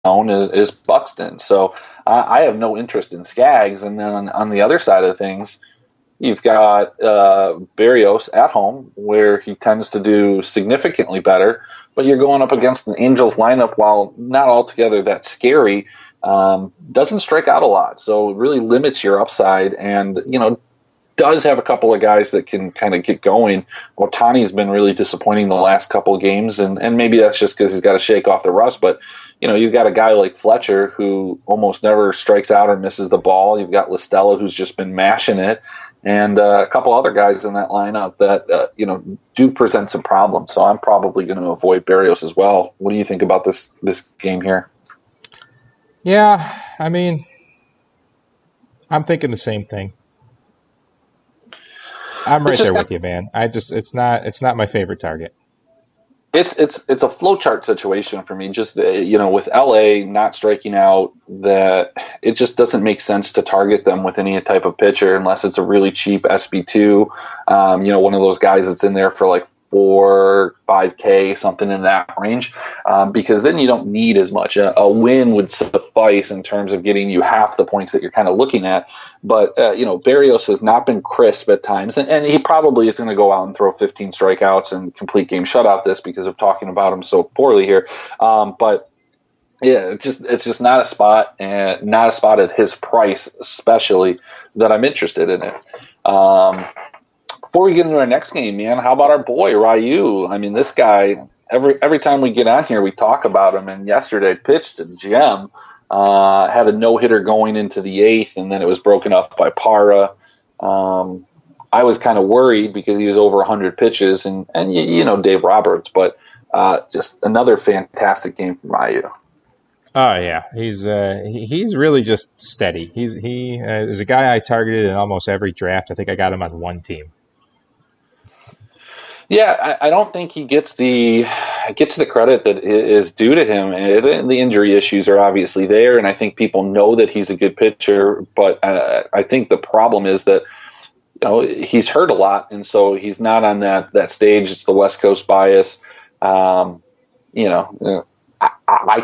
is Buxton. So I have no interest in Skaggs. And then on the other side of things, you've got Berrios at home, where he tends to do significantly better. But you're going up against an Angels lineup, while not altogether that scary, doesn't strike out a lot. So it really limits your upside, and does have a couple of guys that can kind of get going. Ohtani's been really disappointing the last couple of games, and maybe that's just because he's got to shake off the rust. But you've got a guy like Fletcher who almost never strikes out or misses the ball. You've got Listella, who's just been mashing it, and a couple other guys in that lineup that do present some problems. So I'm probably going to avoid Berrios as well. What do you think about this game here? Yeah, I mean, I'm thinking the same thing. I'm right there with you, man. It's not my favorite target. It's a flowchart situation for me. Just with LA not striking out, that it just doesn't make sense to target them with any type of pitcher unless it's a really cheap SB2. One of those guys that's in there for like 4-5K, something in that range, because then you don't need as much. A win would suffice in terms of getting you half the points that you're kind of looking at. But Berrios has not been crisp at times, and he probably is going to go out and throw 15 strikeouts and complete game shutout this because of talking about him so poorly here. But yeah, it's just not a spot, and not a spot at his price, especially, that I'm interested in it. Before we get into our next game, man, how about our boy Ryu? I mean, this guy, every time we get on here, we talk about him. And yesterday pitched a gem, had a no-hitter going into the 8th, and then it was broken up by Parra. I was kind of worried because he was over 100 pitches, and Dave Roberts, but just another fantastic game from Ryu. Oh yeah, he's really just steady. He is a guy I targeted in almost every draft. I think I got him on one team. Yeah, I don't think he gets the credit that is due to him. And the injury issues are obviously there, and I think people know that he's a good pitcher. But I think the problem is that he's hurt a lot, and so he's not on that stage. It's the West Coast bias. I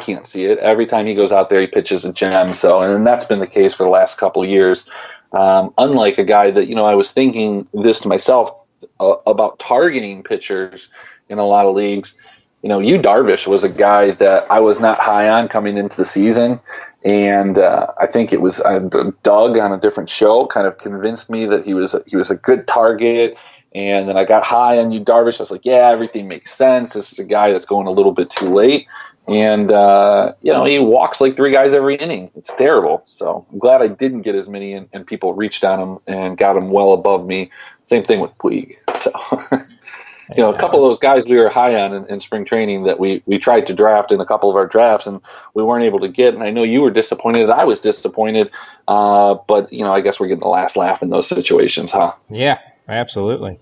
can't see it. Every time he goes out there, he pitches a gem. So, and that's been the case for the last couple of years. Unlike a guy that I was thinking this to myself about targeting pitchers in a lot of leagues. Yu Darvish was a guy that I was not high on coming into the season, and I think it was Doug on a different show kind of convinced me that he was a good target. And then I got high on Yu Darvish. I was like, yeah, everything makes sense. This is a guy that's going a little bit too late. And, he walks like 3 guys every inning. It's terrible. So I'm glad I didn't get as many, and people reached on him and got him well above me. Same thing with Puig. So, a couple of those guys we were high on in spring training that we tried to draft in a couple of our drafts and we weren't able to get. And I know you were disappointed. I was disappointed. But, I guess we're getting the last laugh in those situations, huh? Yeah, absolutely.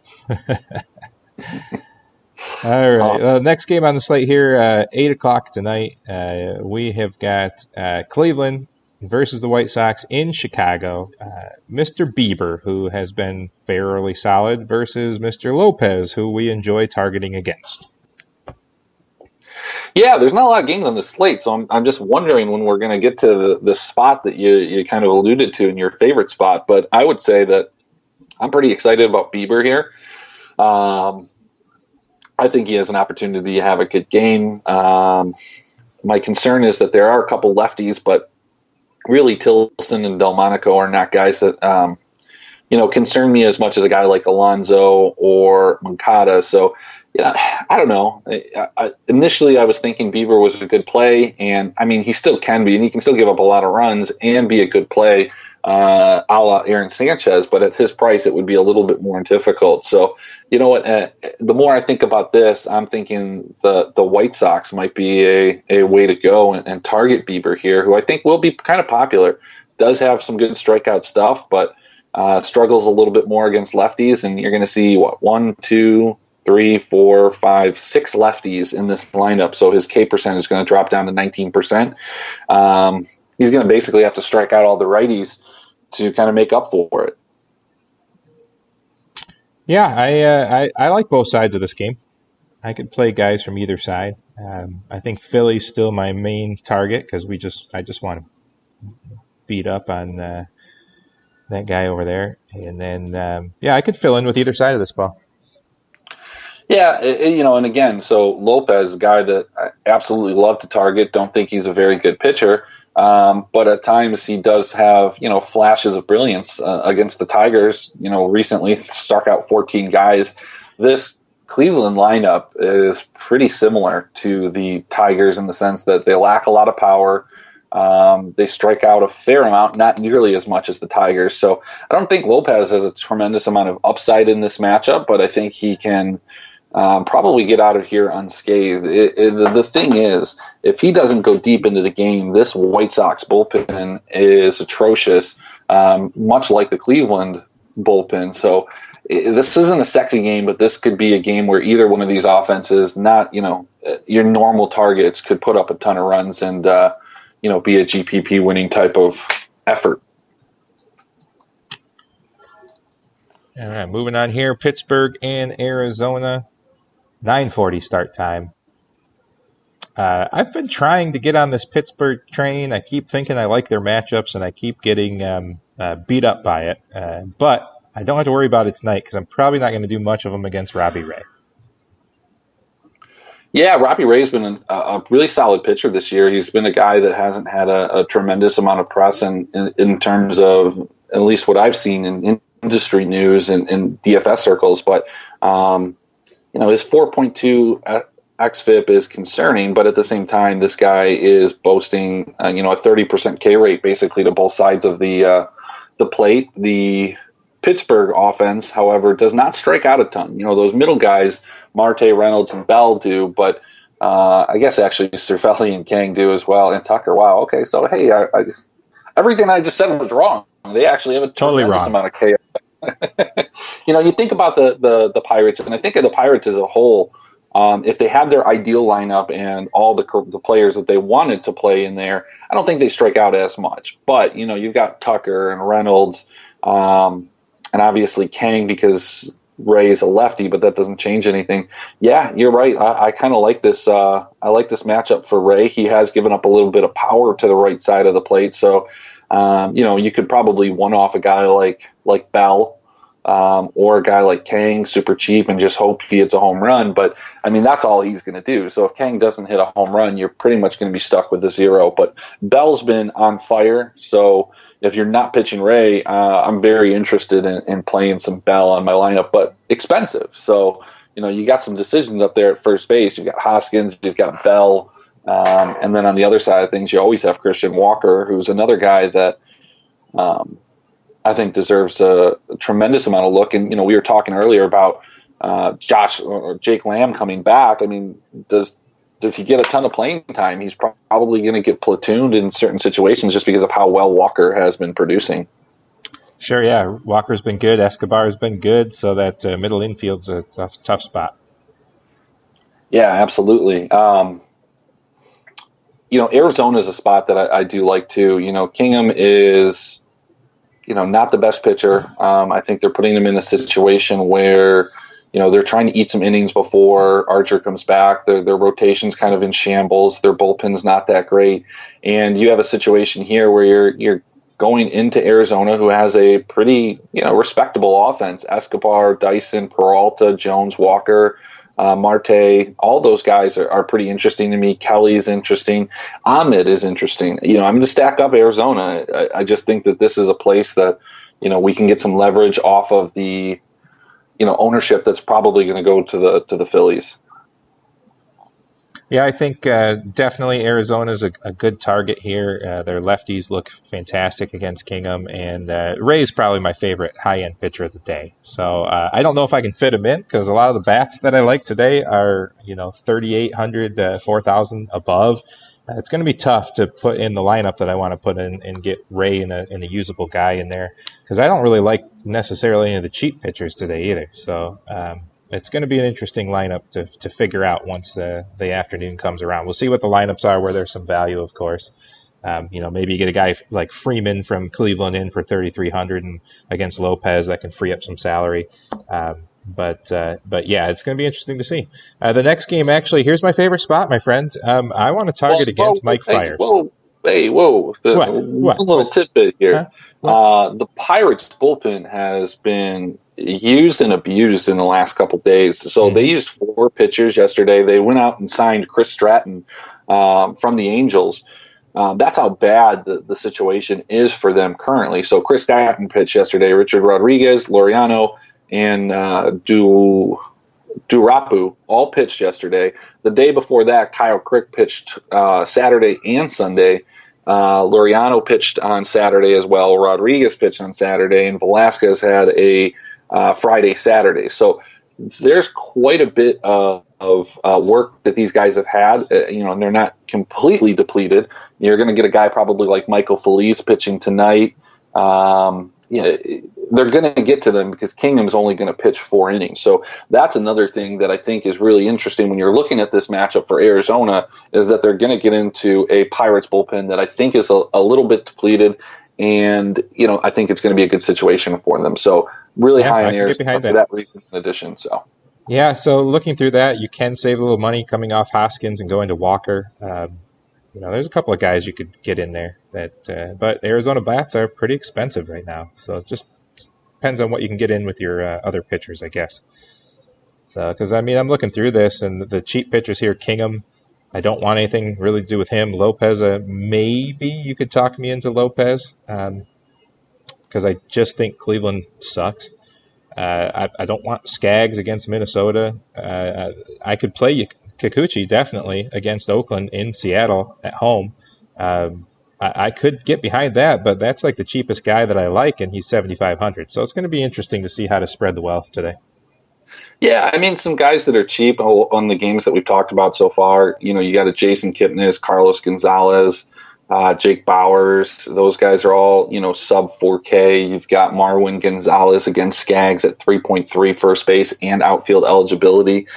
All right. Next game on the slate here, 8 o'clock tonight. We have got Cleveland versus the White Sox in Chicago. Mr. Bieber, who has been fairly solid, versus Mr. Lopez, who we enjoy targeting against. Yeah, there's not a lot of games on the slate, so I'm just wondering when we're going to get to the spot that you kind of alluded to in your favorite spot. But I would say that I'm pretty excited about Bieber here. I think he has an opportunity to have a good game. My concern is that there are a couple lefties, but really Tilson and Delmonico are not guys that concern me as much as a guy like Alonso or Moncada. So, I don't know. Initially, I was thinking Bieber was a good play, and I mean, he still can be, and he can still give up a lot of runs and be a good play, a la Aaron Sanchez. But at his price, it would be a little bit more difficult. So, you know what? The more I think about this, I'm thinking the White Sox might be a way to go and target Bieber here, who I think will be kind of popular. Does have some good strikeout stuff, but struggles a little bit more against lefties. And you're going to see 1, 2, 3, 4, 5, 6 lefties in this lineup. So his K percent is going to drop down to 19%. He's going to basically have to strike out all the righties to kind of make up for it. Yeah, I like both sides of this game. I could play guys from either side. I think Philly's still my main target because I just want to beat up on that guy over there. And then, I could fill in with either side of this ball. Yeah, and again, so Lopez, a guy that I absolutely love to target, don't think he's a very good pitcher, but at times he does have, flashes of brilliance against the Tigers. Recently struck out 14 guys. This Cleveland lineup is pretty similar to the Tigers in the sense that they lack a lot of power. They strike out a fair amount, not nearly as much as the Tigers. So I don't think Lopez has a tremendous amount of upside in this matchup, but I think he can probably get out of here unscathed. The thing is, if he doesn't go deep into the game, this White Sox bullpen is atrocious, much like the Cleveland bullpen. So this isn't a sexy game, but this could be a game where either one of these offenses, not your normal targets, could put up a ton of runs and be a GPP winning type of effort. All right, moving on here, Pittsburgh and Arizona. 9:40 start time. I've been trying to get on this Pittsburgh train. I keep thinking I like their matchups, and I keep getting beat up by it. But I don't have to worry about it tonight because I'm probably not going to do much of them against Robbie Ray. Yeah, Robbie Ray's been a really solid pitcher this year. He's been a guy that hasn't had a tremendous amount of press in terms of at least what I've seen in industry news and in DFS circles. But his 4.2 xFIP is concerning, but at the same time, this guy is boasting, a 30% K rate basically to both sides of the plate. The Pittsburgh offense, however, does not strike out a ton. Those middle guys, Marte, Reynolds, and Bell do, but I guess actually Cervelli and Kang do as well, and Tucker. Wow, okay, so hey, everything I just said was wrong. They actually have a totally wrong amount of K. You think about the Pirates, and I think of the Pirates as a whole. If they had their ideal lineup and all the players that they wanted to play in there, I don't think they strike out as much. But you've got Tucker and Reynolds, and obviously Kang because Ray is a lefty, but that doesn't change anything. Yeah, you're right. I kind of like this. I like this matchup for Ray. He has given up a little bit of power to the right side of the plate, so you could probably one off a guy like Bell. Or a guy like Kang, super cheap, and just hope he hits a home run. But, that's all he's going to do. So if Kang doesn't hit a home run, you're pretty much going to be stuck with the 0. But Bell's been on fire. So if you're not pitching Ray, I'm very interested in playing some Bell on my lineup, but expensive. So, you got some decisions up there at first base. You've got Hoskins, you've got Bell. And then on the other side of things, you always have Christian Walker, who's another guy that I think deserves a tremendous amount of look. And, we were talking earlier about Jake Lamb coming back. Does he get a ton of playing time? He's probably going to get platooned in certain situations just because of how well Walker has been producing. Sure, yeah. Walker's been good. Escobar's been good. So that middle infield's a tough spot. Yeah, absolutely. Arizona's a spot that I do like too. Kingham is not the best pitcher. I think they're putting him in a situation where, they're trying to eat some innings before Archer comes back. Their rotation's kind of in shambles. Their bullpen's not that great. And you have a situation here where you're going into Arizona, who has a pretty, respectable offense. Escobar, Dyson, Peralta, Jones, Walker, Marte, all those guys are pretty interesting to me. Kelly's interesting. Ahmed is interesting. I'm going to stack up Arizona. I just think that this is a place that, we can get some leverage off of the, ownership that's probably going to go to the Phillies. Yeah, I think definitely Arizona's a good target here. Their lefties look fantastic against Kingham, and Ray's probably my favorite high-end pitcher of the day. So I don't know if I can fit him in because a lot of the bats that I like today are 3,800, 4,000 above. It's going to be tough to put in the lineup that I want to put in and get Ray in a usable guy in there because I don't really like necessarily any of the cheap pitchers today either. So it's going to be an interesting lineup to figure out once the afternoon comes around. We'll see what the lineups are where there's some value, of course. Maybe you get a guy like Freeman from Cleveland in for 3,300 and against Lopez that can free up some salary. But yeah, it's going to be interesting to see. The next game, actually, here's my favorite spot, my friend. I want to target against Mike Fiers. Whoa. One little tidbit here. Huh? The Pirates bullpen has been used and abused in the last couple days. So they used 4 pitchers yesterday. They went out and signed Chris Stratton from the Angels. That's how bad the situation is for them currently. So Chris Stratton pitched yesterday. Richard Rodriguez, Laureano, and Durapu all pitched yesterday. The day before that, Kyle Crick pitched Saturday and Sunday. Laureano pitched on Saturday as well. Rodriguez pitched on Saturday, and Velasquez had a Friday, Saturday. So there's quite a bit of work that these guys have had, and they're not completely depleted. You're going to get a guy probably like Michael Feliz pitching tonight. They're going to get to them because Kingham's only going to pitch 4 innings. So that's another thing that I think is really interesting when you're looking at this matchup for Arizona, is that they're going to get into a Pirates bullpen that I think is a little bit depleted. And, I think it's going to be a good situation for them. So really high on Arizona for that reason in addition. So. Yeah, so looking through that, you can save a little money coming off Hoskins and going to Walker. There's a couple of guys you could get in there but Arizona bats are pretty expensive right now. So it just depends on what you can get in with your other pitchers, I guess. So, because I'm looking through this, and the cheap pitchers here, Kingham, I don't want anything really to do with him. Lopez, maybe you could talk me into Lopez, because I just think Cleveland sucks. I don't want Skaggs against Minnesota. I could play Kikuchi definitely against Oakland in Seattle at home. I could get behind that, but that's like the cheapest guy that I like, and he's 7,500. So it's going to be interesting to see how to spread the wealth today. Yeah, some guys that are cheap on the games that we've talked about so far. You got a Jason Kipnis, Carlos Gonzalez, Jake Bowers. Those guys are all, sub 4K. You've got Marwin Gonzalez against Skaggs at 3.3 first base and outfield eligibility.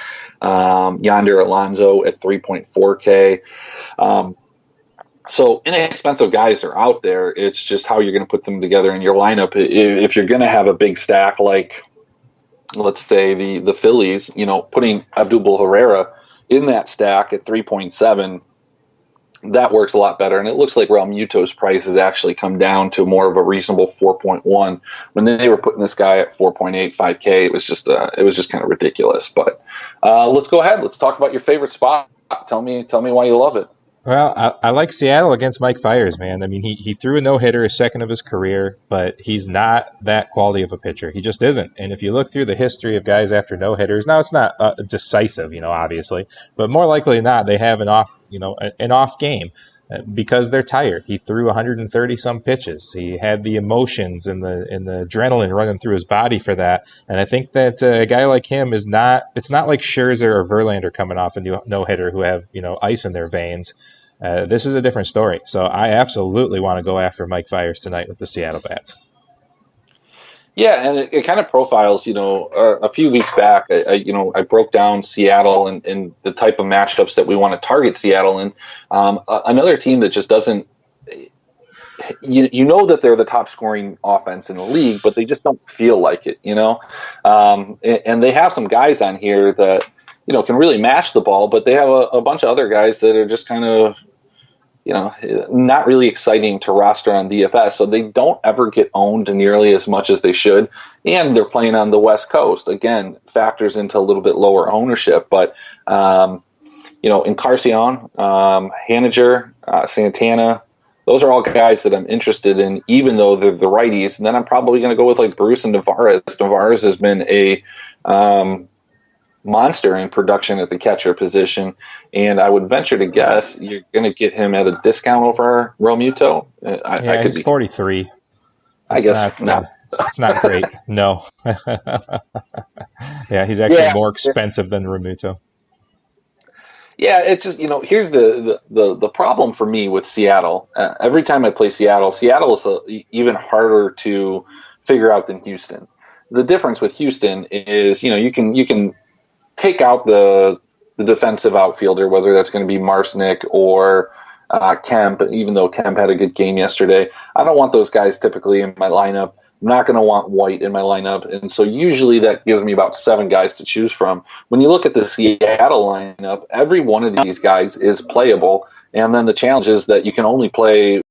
Yonder Alonso at 3.4K. So inexpensive guys are out there. It's just how you're going to put them together in your lineup. If you're going to have a big stack like, let's say, the Phillies, putting Abdul Herrera in that stack at 3.7, that works a lot better. And it looks like Real Muto's price has actually come down to more of a reasonable 4.1. When they were putting this guy at 4.8, 5K, it was just kind of ridiculous. But let's go ahead. Let's talk about your favorite spot. Tell me why you love it. Well, I like Seattle against Mike Fiers, man. He threw a no-hitter, his second of his career, but he's not that quality of a pitcher. He just isn't. And if you look through the history of guys after no-hitters, now it's not decisive, obviously, but more likely than not, they have an off game because they're tired. He threw 130 some pitches. He had the emotions and the adrenaline running through his body for that. And I think that a guy like him it's not like Scherzer or Verlander coming off a no-hitter who have, ice in their veins. This is a different story. So I absolutely want to go after Mike Fiers tonight with the Seattle Bats. Yeah, and it kind of profiles, a few weeks back, I broke down Seattle and the type of matchups that we want to target Seattle in. Another team that just doesn't, that they're the top scoring offense in the league, but they just don't feel like it, and they have some guys on here that, can really mash the ball, but they have a bunch of other guys that are just kind of, not really exciting to roster on DFS. So they don't ever get owned nearly as much as they should. And they're playing on the West Coast. Again, factors into a little bit lower ownership. But, Encarnacion, Haniger, Santana, those are all guys that I'm interested in, even though they're the righties. And then I'm probably going to go with like Bruce and Navarez. Navarez has been a monster in production at the catcher position, and I would venture to guess you're going to get him at a discount over Real Muto. He's 43. I guess no. It's not great. No. Yeah, he's actually more expensive than Realmuto. Yeah, it's just, here's the problem for me with Seattle. Every time I play Seattle is even harder to figure out than Houston. The difference with Houston is, you can take out the defensive outfielder, whether that's going to be Marsnick or Kemp, even though Kemp had a good game yesterday. I don't want those guys typically in my lineup. I'm not going to want White in my lineup. And so usually that gives me about 7 guys to choose from. When you look at the Seattle lineup, every one of these guys is playable. And then the challenge is that you can only play